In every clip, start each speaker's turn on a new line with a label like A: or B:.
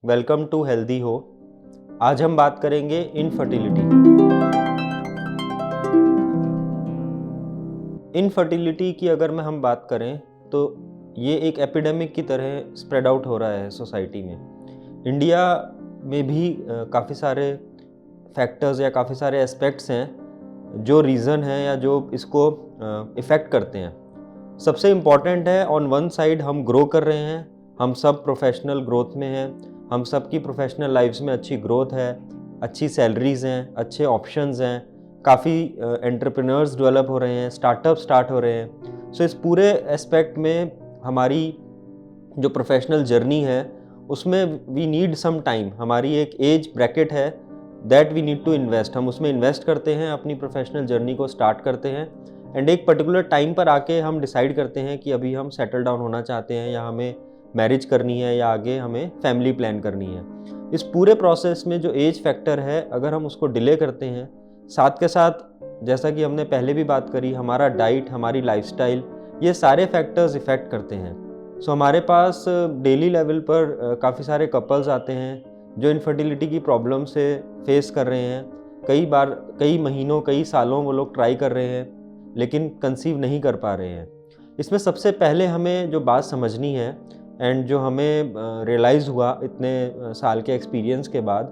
A: Welcome to healthy हो। आज हम बात करेंगे इनफर्टिलिटी। इनफर्टिलिटी की अगर हम बात करें तो ये एक एपिडेमिक की तरह स्प्रेड आउट हो रहा है सोसाइटी में। इंडिया में भी काफ़ी सारे फैक्टर्स या काफ़ी सारे एस्पेक्ट्स हैं जो रीज़न है या जो इसको इफ़ेक्ट करते हैं। सबसे इम्पॉर्टेंट है, ऑन वन साइड हम ग्रो कर रहे हैं, हम सब प्रोफेशनल ग्रोथ में हैं, हम सब की प्रोफेशनल लाइफ्स में अच्छी ग्रोथ है, अच्छी सैलरीज़ हैं, अच्छे ऑप्शंस हैं, काफ़ी एंटरप्रेन्योर्स डेवलप हो रहे हैं, स्टार्टअप स्टार्ट हो रहे हैं। सो इस पूरे एस्पेक्ट में हमारी जो प्रोफेशनल जर्नी है उसमें वी नीड सम टाइम। हमारी एक एज ब्रैकेट है that we need to invest. हम उसमें इन्वेस्ट करते हैं, अपनी प्रोफेशनल जर्नी को स्टार्ट करते हैं एंड एक पर्टिकुलर टाइम पर आके हम डिसाइड करते हैं कि अभी हम सेटल डाउन होना चाहते हैं या हमें मैरिज करनी है या आगे हमें फैमिली प्लान करनी है। इस पूरे प्रोसेस में जो एज फैक्टर है, अगर हम उसको डिले करते हैं, साथ के साथ जैसा कि हमने पहले भी बात करी, हमारा डाइट, हमारी लाइफस्टाइल, ये सारे फैक्टर्स इफ़ेक्ट करते हैं। सो हमारे पास डेली लेवल पर काफ़ी सारे कपल्स आते हैं जो इनफर्टिलिटी की प्रॉब्लम से फेस कर रहे हैं। कई बार, कई महीनों, कई सालों वो लोग ट्राई कर रहे हैं लेकिन कंसीव नहीं कर पा रहे हैं। इसमें सबसे पहले हमें जो बात समझनी है एंड जो हमें रियलाइज़ हुआ इतने साल के एक्सपीरियंस के बाद,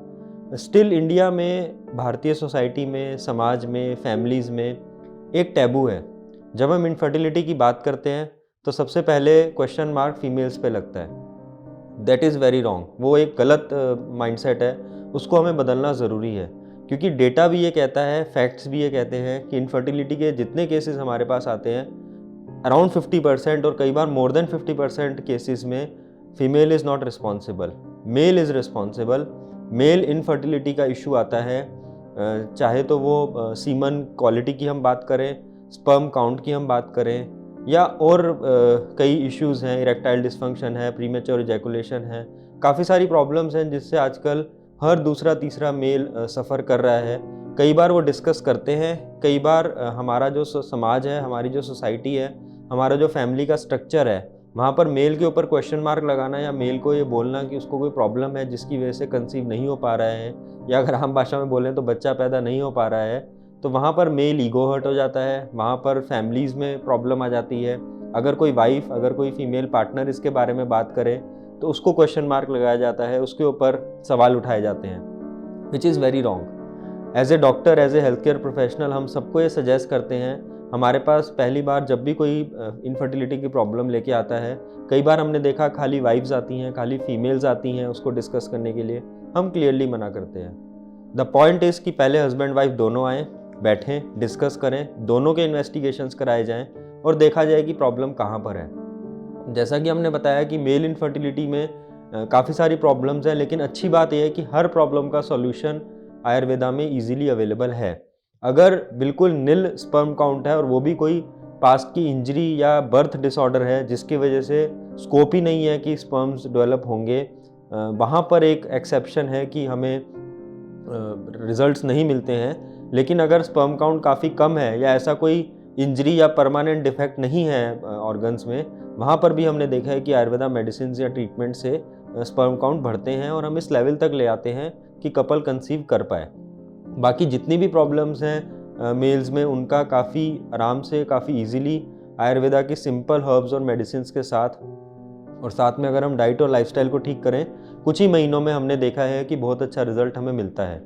A: स्टिल इंडिया में, भारतीय सोसाइटी में, समाज में, फैमिलीज़ में एक टैबू है। जब हम इनफर्टिलिटी की बात करते हैं तो सबसे पहले क्वेश्चन मार्क फीमेल्स पे लगता है। That is very wrong. वो एक गलत माइंडसेट है, उसको हमें बदलना ज़रूरी है क्योंकि डेटा भी ये कहता है, फैक्ट्स भी ये कहते हैं कि इनफर्टिलिटी के जितने केसेस हमारे पास आते हैं, अराउंड 50% और कई बार मोर देन 50% केसेस में female is not responsible, mail is responsible. Male infertility का इशू आता है, चाहे तो वो सीमन क्वालिटी की हम बात करें, स्पर्म काउंट की हम बात करें, या और कई इश्यूज़ हैं, इरेक्टाइल डिसफंक्शन है, प्रीमेच्योर इजैकुलेशन है, काफ़ी सारी प्रॉब्लम्स हैं जिससे आजकल हर दूसरा तीसरा मेल सफ़र कर रहा है। कई बार वो डिस्कस करते हैं, कई बार हमारा जो समाज है, हमारी जो सोसाइटी है, हमारा जो फैमिली का स्ट्रक्चर है, वहाँ पर मेल के ऊपर क्वेश्चन मार्क लगाना या मेल को ये बोलना कि उसको कोई प्रॉब्लम है जिसकी वजह से कंसीव नहीं हो पा रहा है, या अगर आम भाषा में बोलें तो बच्चा पैदा नहीं हो पा रहा है, तो वहाँ पर मेल ईगो हर्ट हो जाता है, वहाँ पर फैमिलीज़ में प्रॉब्लम आ जाती है। अगर कोई वाइफ, अगर कोई फीमेल पार्टनर इसके बारे में बात करे तो उसको क्वेश्चन मार्क लगाया जाता है, उसके ऊपर सवाल उठाए जाते हैं, which is very wrong. As a doctor, as a health care professional, हम सबको ये सजेस्ट करते हैं। हमारे पास पहली बार जब भी कोई इनफर्टिलिटी की प्रॉब्लम लेके आता है, कई बार हमने देखा खाली वाइफ्स आती हैं, खाली फीमेल्स आती हैं उसको डिस्कस करने के लिए, हम क्लियरली मना करते हैं। द पॉइंट इज़ कि पहले हस्बैंड वाइफ दोनों आएँ, बैठें, डिस्कस करें, दोनों के इन्वेस्टिगेशंस कराए जाएँ और देखा जाए कि प्रॉब्लम कहाँ पर है। जैसा कि हमने बताया कि मेल इनफर्टिलिटी में काफ़ी सारी प्रॉब्लम्स हैं, लेकिन अच्छी बात यह है कि हर प्रॉब्लम का सॉल्यूशन आयुर्वेदा में इजीली अवेलेबल है। अगर बिल्कुल नील स्पर्म काउंट है और वो भी कोई पास्ट की इंजरी या बर्थ डिसऑर्डर है जिसकी वजह से स्कोप ही नहीं है कि स्पर्म्स डेवलप होंगे, वहाँ पर एक एक्सेप्शन है कि हमें रिजल्ट्स नहीं मिलते हैं। लेकिन अगर स्पर्म काउंट काफ़ी कम है या ऐसा कोई इंजरी या परमानेंट डिफेक्ट नहीं है ऑर्गन्स में, वहाँ पर भी हमने देखा है कि आयुर्वेदा मेडिसिन या ट्रीटमेंट से स्पर्म काउंट बढ़ते हैं और हम इस लेवल तक ले आते हैं कि कपल कंसीव कर पाए। बाकी जितनी भी प्रॉब्लम्स हैं मेल्स में, उनका काफ़ी आराम से, काफ़ी इजीली आयुर्वेदा की सिंपल हर्ब्स और मेडिसिन्स के साथ, और साथ में अगर हम डाइट और लाइफस्टाइल को ठीक करें, कुछ ही महीनों में हमने देखा है कि बहुत अच्छा रिजल्ट हमें मिलता है।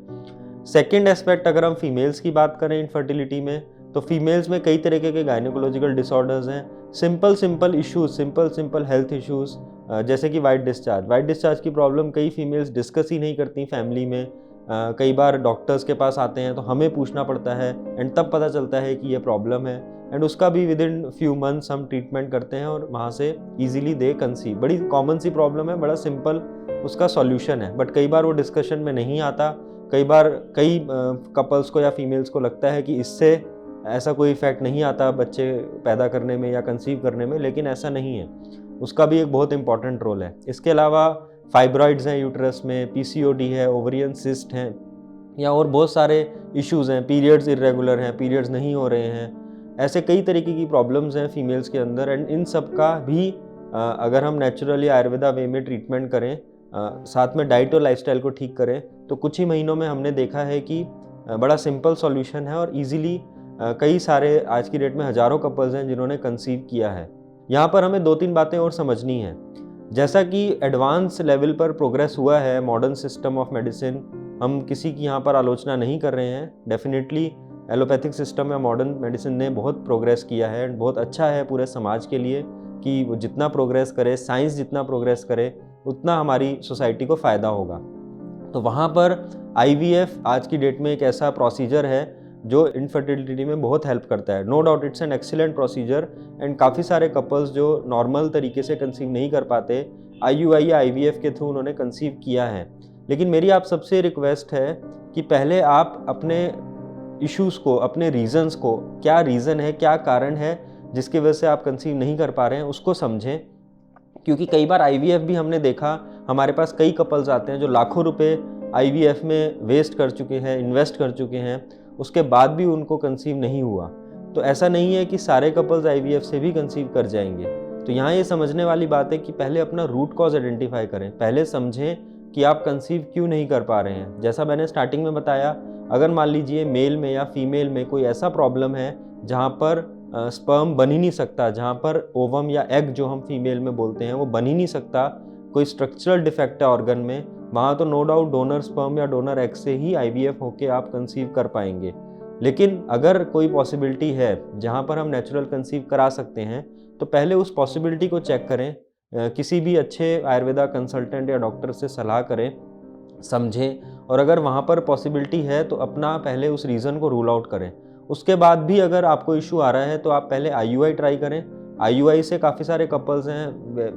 A: सेकेंड एस्पेक्ट, अगर हम फीमेल्स की बात करें इनफर्टिलिटी में, तो फीमेल्स में कई तरीके के गायनेकोलॉजिकल डिसऑर्डर्स हैं, simple issues, simple health issues, जैसे कि वाइट डिस्चार्ज की प्रॉब्लम कई फीमेल्स डिस्कस ही नहीं करती फैमिली में। कई बार डॉक्टर्स के पास आते हैं तो हमें पूछना पड़ता है एंड तब पता चलता है कि ये प्रॉब्लम है, एंड उसका भी विद इन फ्यू मंथ्स हम ट्रीटमेंट करते हैं और वहाँ से ईजिली दे कंसीव। बड़ी कॉमन सी प्रॉब्लम है, बड़ा सिंपल उसका सॉल्यूशन है, बट कई बार वो डिस्कशन में नहीं आता। कई बार कई कपल्स को या फीमेल्स को लगता है कि इससे ऐसा कोई इफेक्ट नहीं आता बच्चे पैदा करने में या कंसीव करने में, लेकिन ऐसा नहीं है। उसका भी एक बहुत इंपॉर्टेंट रोल है। इसके अलावा फाइब्रॉइड्स हैं यूट्रस में, पीसीओडी है, ओवरियन सिस्ट हैं, या और बहुत सारे इश्यूज़ हैं, पीरियड्स इरेगुलर हैं, पीरियड्स नहीं हो रहे हैं, ऐसे कई तरीके की प्रॉब्लम्स हैं फीमेल्स के अंदर। एंड इन सब का भी अगर हम नेचुरली आयुर्वेदा वे में ट्रीटमेंट करें साथ में डाइट और लाइफस्टाइल को ठीक करें, तो कुछ ही महीनों में हमने देखा है कि बड़ा सिंपल सॉल्यूशन है और इजीली कई सारे आज की डेट में हज़ारों कपल्स हैं जिन्होंने कंसीव किया है। यहाँ पर हमें 2-3 बातें और समझनी हैं। जैसा कि एडवांस लेवल पर प्रोग्रेस हुआ है मॉडर्न सिस्टम ऑफ मेडिसिन, हम किसी की यहाँ पर आलोचना नहीं कर रहे हैं। डेफिनेटली एलोपैथिक सिस्टम या मॉडर्न मेडिसिन ने बहुत प्रोग्रेस किया है एंड बहुत अच्छा है पूरे समाज के लिए कि वो जितना प्रोग्रेस करे, साइंस जितना प्रोग्रेस करे, उतना हमारी सोसाइटी को फ़ायदा होगा। तो वहाँ पर IVF आज की डेट में एक ऐसा प्रोसीजर है जो इनफर्टिलिटी में बहुत हेल्प करता है। No doubt it's an excellent procedure and काफ़ी सारे कपल्स जो नॉर्मल तरीके से कंसीव नहीं कर पाते, IUI या IVF के थ्रू उन्होंने कंसीव किया है। लेकिन मेरी आप सबसे रिक्वेस्ट है कि पहले आप अपने इश्यूज़ को, अपने रीज़न्स को, क्या रीज़न है, क्या कारण है जिसकी वजह से आप कंसीव नहीं कर पा रहे हैं, उसको समझें। क्योंकि कई बार IVF भी हमने देखा, हमारे पास कई कपल्स आते हैं जो लाखों रुपए IVF में वेस्ट कर चुके हैं, इन्वेस्ट कर चुके हैं, उसके बाद भी उनको कंसीव नहीं हुआ। तो ऐसा नहीं है कि सारे कपल्स IVF से भी कंसीव कर जाएंगे। तो यहाँ ये समझने वाली बात है कि पहले अपना रूट कॉज आइडेंटिफाई करें, पहले समझें कि आप कंसीव क्यों नहीं कर पा रहे हैं। जैसा मैंने स्टार्टिंग में बताया, अगर मान लीजिए मेल में या फीमेल में कोई ऐसा प्रॉब्लम है जहाँ पर स्पर्म बन ही नहीं सकता, जहाँ पर ओवम या एग जो हम फीमेल में बोलते हैं वो बन ही नहीं सकता, कोई स्ट्रक्चरल डिफेक्ट है ऑर्गन में, वहाँ तो नो डाउट डोनर स्पर्म या डोनर एग से ही IVF होके आप कंसीव कर पाएंगे। लेकिन अगर कोई पॉसिबिलिटी है जहाँ पर हम नेचुरल कंसीव करा सकते हैं, तो पहले उस पॉसिबिलिटी को चेक करें, किसी भी अच्छे आयुर्वेदा कंसल्टेंट या डॉक्टर से सलाह करें, समझें, और अगर वहाँ पर पॉसिबिलिटी है तो अपना पहले उस रीज़न को रूल आउट करें। उसके बाद भी अगर आपको इशू आ रहा है तो आप पहले IUI ट्राई करें। IUI से काफ़ी सारे कपल्स हैं,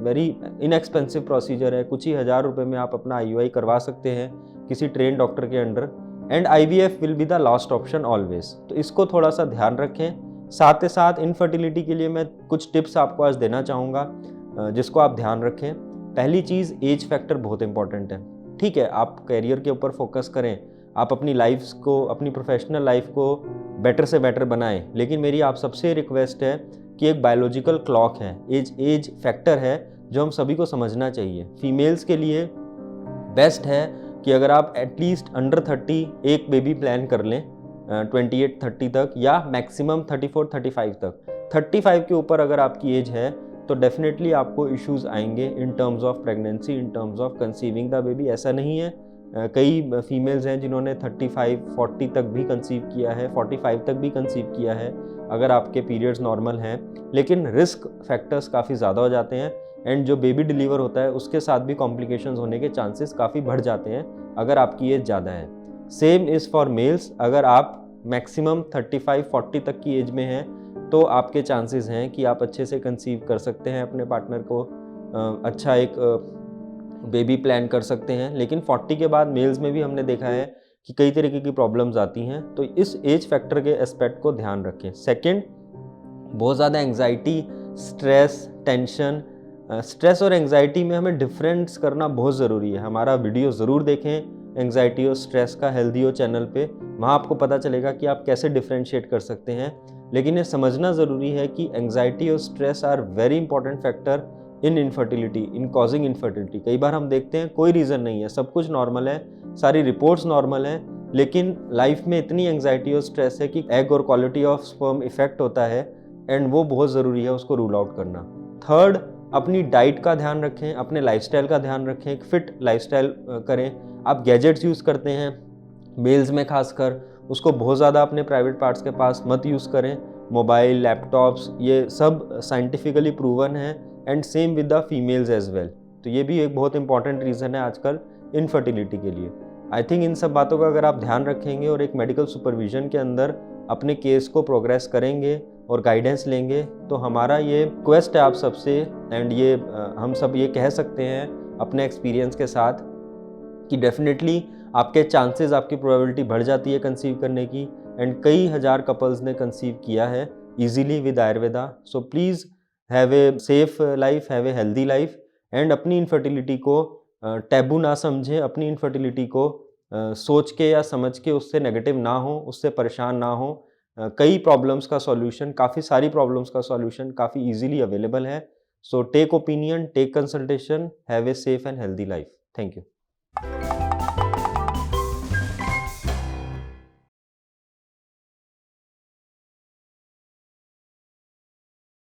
A: वेरी इनएक्सपेंसिव प्रोसीजर है, कुछ ही हज़ार रुपये में आप अपना IUI करवा सकते हैं किसी ट्रेन डॉक्टर के under. And IVF will be the last option always. तो इसको थोड़ा सा ध्यान रखें। साथ ही साथ इनफर्टिलिटी के लिए मैं कुछ टिप्स आपको आज देना चाहूँगा जिसको आप ध्यान रखें। पहली चीज़, एज फैक्टर बहुत इंपॉर्टेंट है। ठीक है, आप करियर के ऊपर फोकस करें, आप अपनी लाइफ को, अपनी प्रोफेशनल लाइफ को बेटर से बेटर बनाएं, लेकिन मेरी आप सबसे रिक्वेस्ट है कि एक बायोलॉजिकल क्लॉक है, एज फैक्टर है जो हम सभी को समझना चाहिए। फीमेल्स के लिए बेस्ट है कि अगर आप एटलीस्ट अंडर 30 एक बेबी प्लान कर लें 28-30 तक, या मैक्सिमम 34-35 तक। 35 के ऊपर अगर आपकी एज है तो डेफिनेटली आपको इश्यूज आएंगे in terms of pregnancy, in terms of conceiving the baby. ऐसा नहीं है, कई फीमेल्स हैं जिन्होंने 35-40 तक भी कंसीव किया है, 45 तक भी कंसीव किया है अगर आपके पीरियड्स नॉर्मल हैं, लेकिन रिस्क फैक्टर्स काफ़ी ज़्यादा हो जाते हैं एंड जो बेबी डिलीवर होता है उसके साथ भी कॉम्प्लिकेशंस होने के चांसेस काफ़ी बढ़ जाते हैं अगर आपकी एज ज़्यादा है। सेम इज़ फॉर मेल्स, अगर आप मैक्सिमम 35-40 तक की एज में हैं तो आपके चांसेस हैं कि आप अच्छे से कंसीव कर सकते हैं, अपने पार्टनर को अच्छा एक बेबी प्लान कर सकते हैं। लेकिन 40 के बाद मेल्स में भी हमने देखा है कि कई तरीके की प्रॉब्लम्स आती हैं, तो इस एज फैक्टर के एस्पेक्ट को ध्यान रखें। सेकंड, बहुत ज़्यादा एंग्जाइटी, स्ट्रेस, टेंशन। स्ट्रेस और एंग्जाइटी में हमें डिफरेंस करना बहुत ज़रूरी है। हमारा वीडियो ज़रूर देखें एंग्जाइटी और स्ट्रेस का, हेल्दी चैनल पे, वहाँ आपको पता चलेगा कि आप कैसे डिफरेंशिएट कर सकते हैं। लेकिन ये समझना ज़रूरी है कि एंग्जाइटी और stress are very important factor in infertility, in causing infertility. कई बार हम देखते हैं कोई रीज़न नहीं है, सब कुछ नॉर्मल है, सारी रिपोर्ट्स नॉर्मल हैं, लेकिन लाइफ में इतनी एंग्जाइटी और स्ट्रेस है कि एग और क्वालिटी ऑफ स्पर्म इफेक्ट होता है एंड वो बहुत ज़रूरी है उसको रूल आउट करना। थर्ड, अपनी डाइट का ध्यान रखें, अपने लाइफस्टाइल का ध्यान रखें, एक फिट लाइफस्टाइल करें। आप गैजेट्स यूज़ करते हैं मेल्स में खासकर, उसको बहुत ज़्यादा अपने प्राइवेट पार्ट्स के पास मत यूज़ करें। मोबाइल, लैपटॉप्स, ये सब साइंटिफिकली प्रूवन है and same with the females as well. तो ये भी एक बहुत इंपॉर्टेंट रीज़न है आजकल इनफर्टिलिटी के लिए। आई थिंक इन सब बातों का अगर आप ध्यान रखेंगे और एक मेडिकल सुपरविजन के अंदर अपने केस को प्रोग्रेस करेंगे और गाइडेंस लेंगे, तो हमारा ये रिक्वेस्ट है आप सबसे, एंड ये हम सब ये कह सकते हैं अपने एक्सपीरियंस के साथ कि डेफिनेटली आपके चांसेस, आपकी प्रोबेबिलिटी बढ़ जाती है कंसीव करने की, एंड कई हज़ार कपल्स ने कंसीव किया है easily with Ayurveda. So please have a safe life, have a healthy life, and अपनी इनफर्टिलिटी को टैबू ना समझें, अपनी इनफर्टिलिटी को सोच के या समझ के उससे नेगेटिव ना हो, उससे परेशान ना हो। कई प्रॉब्लम्स का सॉल्यूशन, काफ़ी सारी प्रॉब्लम्स का सॉल्यूशन काफ़ी इजीली अवेलेबल है। So take opinion, take consultation, have a safe and healthy life. Thank you.